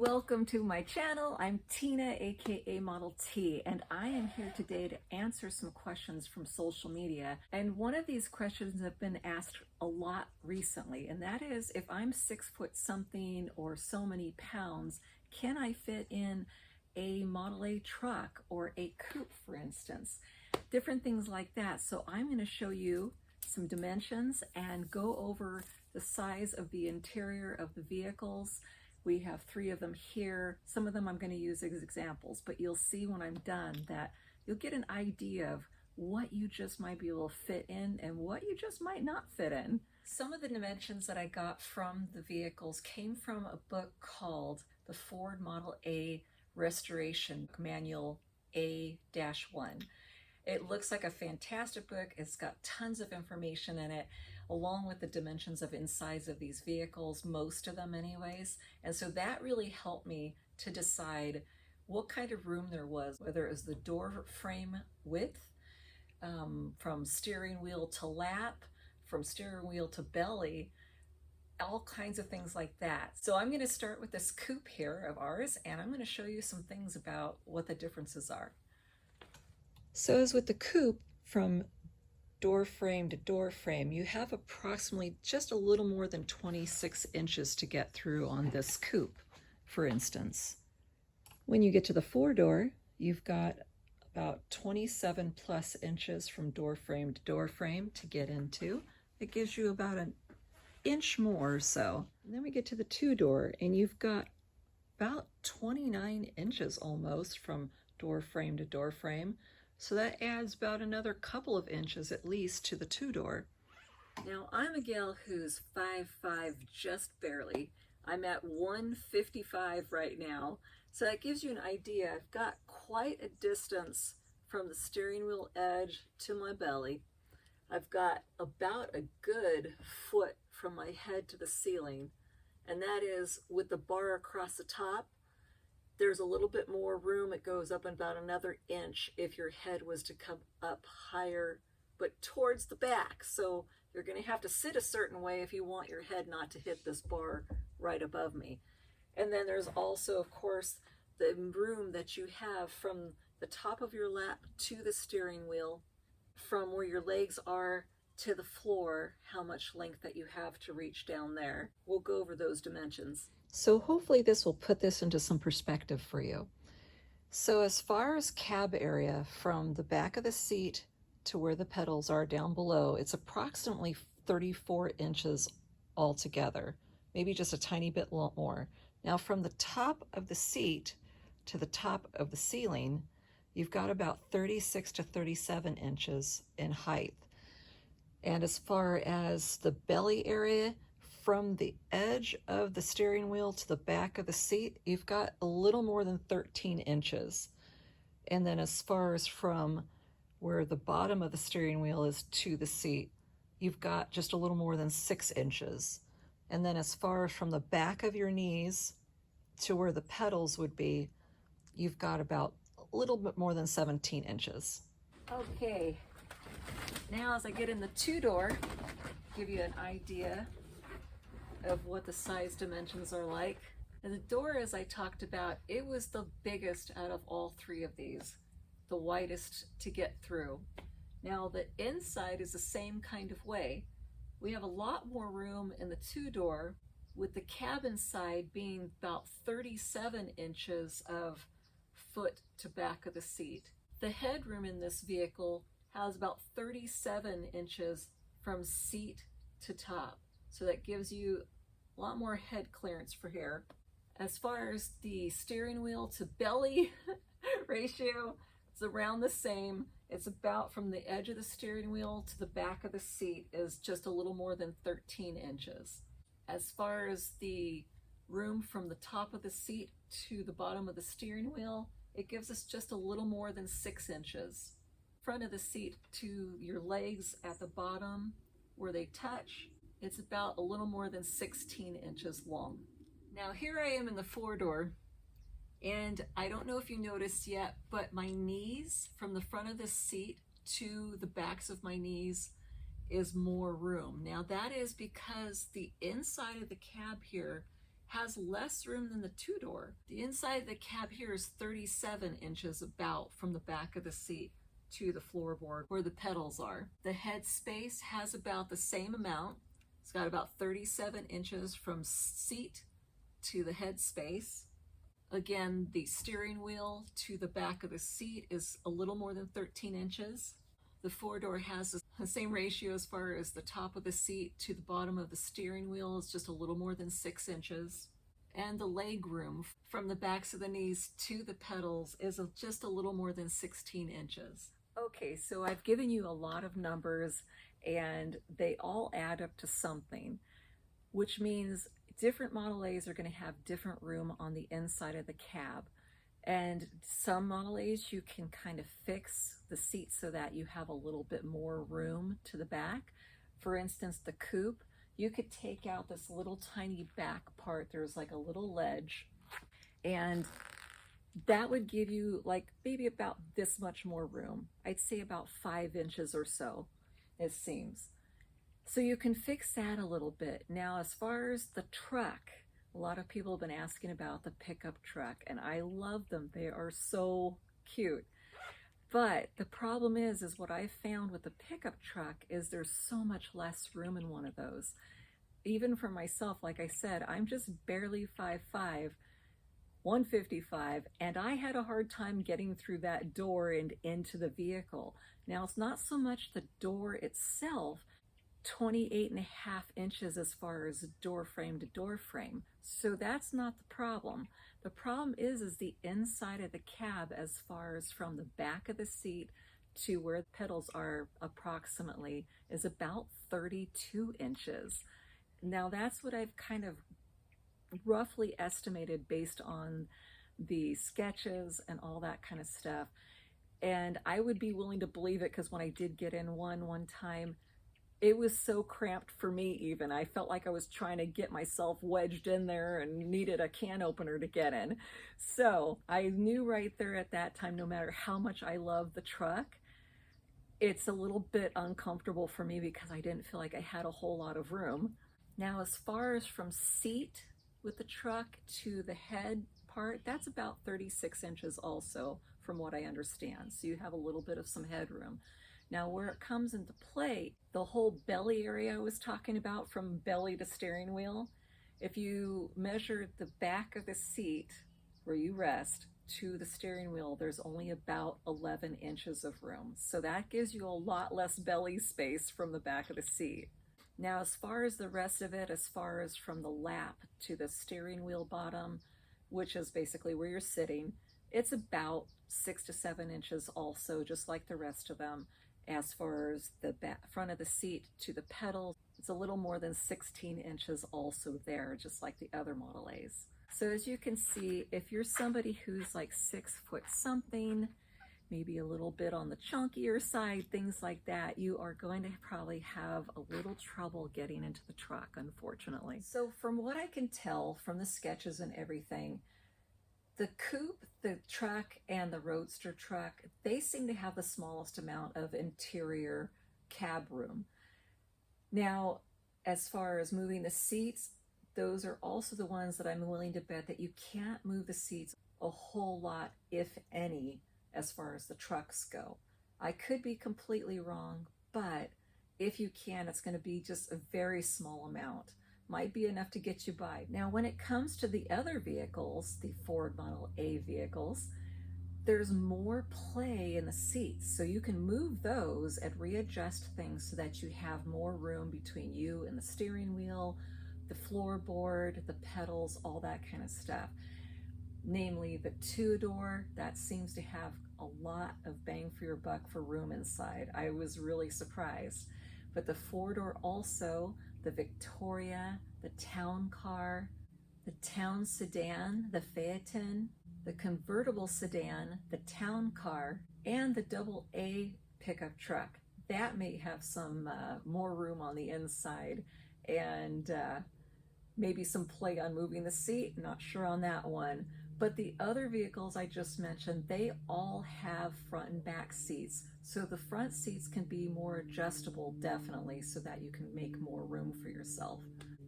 welcome to my channel. I'm Tina, aka Model T, and I am here today to answer some questions from social media. And one of these questions have been asked a lot recently, and that is, if I'm 6 foot something or so many pounds, can I fit in a Model A truck or a coupe, for instance? Different things like that. So I'm going to show you some dimensions and go over the size of the interior of the vehicles. We have 3 of them here. Some of them I'm going to use as examples, but you'll see when I'm done that you'll get an idea of what you just might be able to fit in and what you just might not fit in. Some of the dimensions that I got from the vehicles came from a book called The Ford Model A Restoration Manual A-1. It looks like a fantastic book. It's got tons of information in it, along with the dimensions of insides of these vehicles, most of them anyways. And so that really helped me to decide what kind of room there was, whether it was the door frame width, from steering wheel to lap, from steering wheel to belly, all kinds of things like that. So I'm going to start with this coupe here of ours, and I'm going to show you some things about what the differences are. So as with the coupe, from door frame to door frame, you have approximately just a little more than 26 inches to get through on this coupe, for instance. When you get to the 4-door, you've got about 27 plus inches from door frame to door frame to get into. It gives you about an inch more or so. And then we get to the 2-door, and you've got about 29 inches almost from door frame to door frame. So that adds about another couple of inches at least to the 2-door. Now I'm a gal who's 5'5", just barely. I'm at 155 right now. So that gives you an idea. I've got quite a distance from the steering wheel edge to my belly. I've got about a good foot from my head to the ceiling. And that is with the bar across the top. There's a little bit more room. It goes up about another inch if your head was to come up higher, but towards the back. So you're going to have to sit a certain way if you want your head not to hit this bar right above me. And then there's also, of course, the room that you have from the top of your lap to the steering wheel, from where your legs are to the floor, how much length that you have to reach down there. We'll go over those dimensions. So hopefully this will put this into some perspective for you. So as far as cab area, from the back of the seat to where the pedals are down below, it's approximately 34 inches altogether, maybe just a tiny bit more. Now from the top of the seat to the top of the ceiling, you've got about 36 to 37 inches in height. And as far as the belly area, from the edge of the steering wheel to the back of the seat, you've got a little more than 13 inches. And then as far as from where the bottom of the steering wheel is to the seat, you've got just a little more than 6 inches. And then as far as from the back of your knees to where the pedals would be, you've got about a little bit more than 17 inches. Okay, now as I get in the 2-door, give you an idea of what the size dimensions are like. And the door, as I talked about, it was the biggest out of all 3 of these, the widest to get through. Now the inside is the same kind of way. We have a lot more room in the 2-door, with the cabin side being about 37 inches of foot to back of the seat. The headroom in this vehicle has about 37 inches from seat to top. So that gives you a lot more head clearance for here. As far as the steering wheel to belly ratio, it's around the same. It's about from the edge of the steering wheel to the back of the seat is just a little more than 13 inches. As far as the room from the top of the seat to the bottom of the steering wheel, it gives us just a little more than 6 inches. Front of the seat to your legs at the bottom where they touch, it's about a little more than 16 inches long. Now here I am in the 4-door, and I don't know if you noticed yet, but my knees, from the front of the seat to the backs of my knees, is more room. Now that is because the inside of the cab here has less room than the two-door. The inside of the cab here is 37 inches about from the back of the seat to the floorboard where the pedals are. The head space has about the same amount. It's got about 37 inches from seat to the head space. Again, the steering wheel to the back of the seat is a little more than 13 inches. The four-door has the same ratio as far as the top of the seat to the bottom of the steering wheel is just a little more than 6 inches. And the leg room from the backs of the knees to the pedals is just a little more than 16 inches. Okay, so I've given you a lot of numbers and they all add up to something, which means different Model A's are going to have different room on the inside of the cab. And some Model A's you can kind of fix the seat so that you have a little bit more room to the back. For instance, the coupe, you could take out this little tiny back part. There's like a little ledge, and that would give you like maybe about this much more room. I'd say about 5 inches or so, it seems. So you can fix that a little bit. Now, as far as the truck, a lot of people have been asking about the pickup truck, and I love them. They are so cute. But the problem is what I found with the pickup truck is there's so much less room in one of those. Even for myself, like I said, I'm just barely 5'5", 155, and I had a hard time getting through that door and into the vehicle. Now, it's not so much the door itself, 28.5 inches as far as door frame to door frame. So that's not the problem. The problem is the inside of the cab as far as from the back of the seat to where the pedals are approximately is about 32 inches. Now that's what I've kind of roughly estimated based on the sketches and all that kind of stuff. And I would be willing to believe it because when I did get in one time, it was so cramped for me even. I felt like I was trying to get myself wedged in there and needed a can opener to get in. So I knew right there at that time, no matter how much I love the truck, it's a little bit uncomfortable for me because I didn't feel like I had a whole lot of room. Now, as far as from seat with the truck to the head part, that's about 36 inches also, from what I understand. So you have a little bit of some headroom. Now, where it comes into play, the whole belly area I was talking about from belly to steering wheel, if you measure the back of the seat where you rest to the steering wheel, there's only about 11 inches of room. So that gives you a lot less belly space from the back of the seat. Now, as far as the rest of it, as far as from the lap to the steering wheel bottom, which is basically where you're sitting, it's about 6 to 7 inches also, just like the rest of them. As far as the front of the seat to the pedals, it's a little more than 16 inches also there, just like the other Model A's. So as you can see, if you're somebody who's like 6 foot something, maybe a little bit on the chunkier side, things like that, you are going to probably have a little trouble getting into the truck, unfortunately. So from what I can tell from the sketches and everything, the coupe, the truck, and the roadster truck, they seem to have the smallest amount of interior cab room. Now, as far as moving the seats, those are also the ones that I'm willing to bet that you can't move the seats a whole lot, if any, as far as the trucks go. I could be completely wrong, but if you can, it's going to be just a very small amount. Might be enough to get you by. Now, when it comes to the other vehicles, the Ford Model A vehicles, there's more play in the seats. So you can move those and readjust things so that you have more room between you and the steering wheel, the floorboard, the pedals, all that kind of stuff. Namely, the two-door, that seems to have a lot of bang for your buck for room inside. I was really surprised. But the four-door also, the Victoria, the town car, the town sedan, the Phaeton, the convertible sedan, the town car, and the double A pickup truck. That may have some more room on the inside and maybe some play on moving the seat. Not sure on that one. But the other vehicles I just mentioned, they all have front and back seats. So the front seats can be more adjustable, definitely, so that you can make more room for yourself.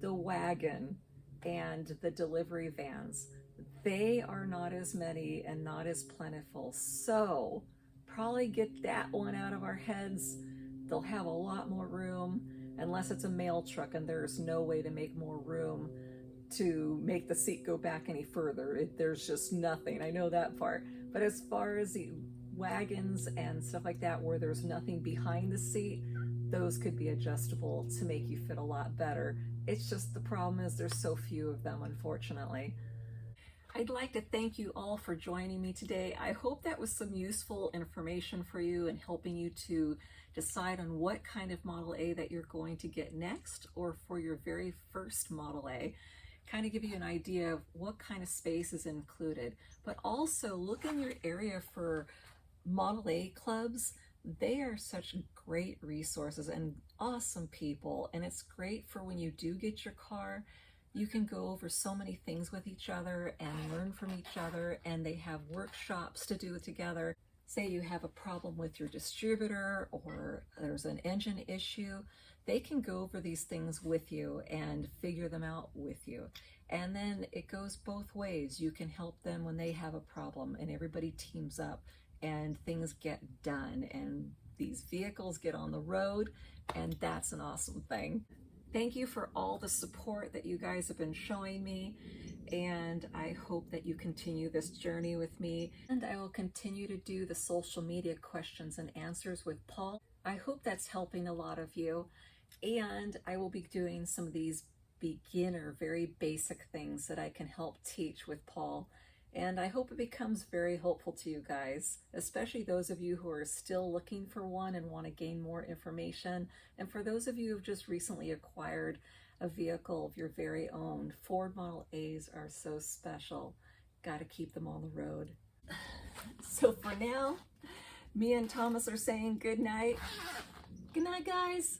The wagon, and the delivery vans. They are not as many and not as plentiful. So probably get that one out of our heads. They'll have a lot more room, unless it's a mail truck and there's no way to make more room to make the seat go back any further. There's just nothing. I know that part. But as far as the wagons and stuff like that where there's nothing behind the seat, those could be adjustable to make you fit a lot better. It's just the problem is there's so few of them, unfortunately. I'd like to thank you all for joining me today. I hope that was some useful information for you and helping you to decide on what kind of Model A that you're going to get next, or for your very first Model A. Kind of give you an idea of what kind of space is included. But also look in your area for Model A clubs. They are such great resources and awesome people, and it's great for when you do get your car. You can go over so many things with each other and learn from each other, and they have workshops to do together. Say you have a problem with your distributor or there's an engine issue, they can go over these things with you and figure them out with you. And then it goes both ways. You can help them when they have a problem, and everybody teams up and things get done and these vehicles get on the road, and that's an awesome thing. Thank you for all the support that you guys have been showing me, and I hope that you continue this journey with me. And I will continue to do the social media questions and answers with Paul. I hope that's helping a lot of you, and I will be doing some of these beginner, very basic things that I can help teach with Paul. And I hope it becomes very helpful to you guys, especially those of you who are still looking for one and want to gain more information. And for those of you who've just recently acquired a vehicle of your very own, Ford Model A's are so special. Got to keep them on the road. So for now, me and Thomas are saying good night. Good night, guys.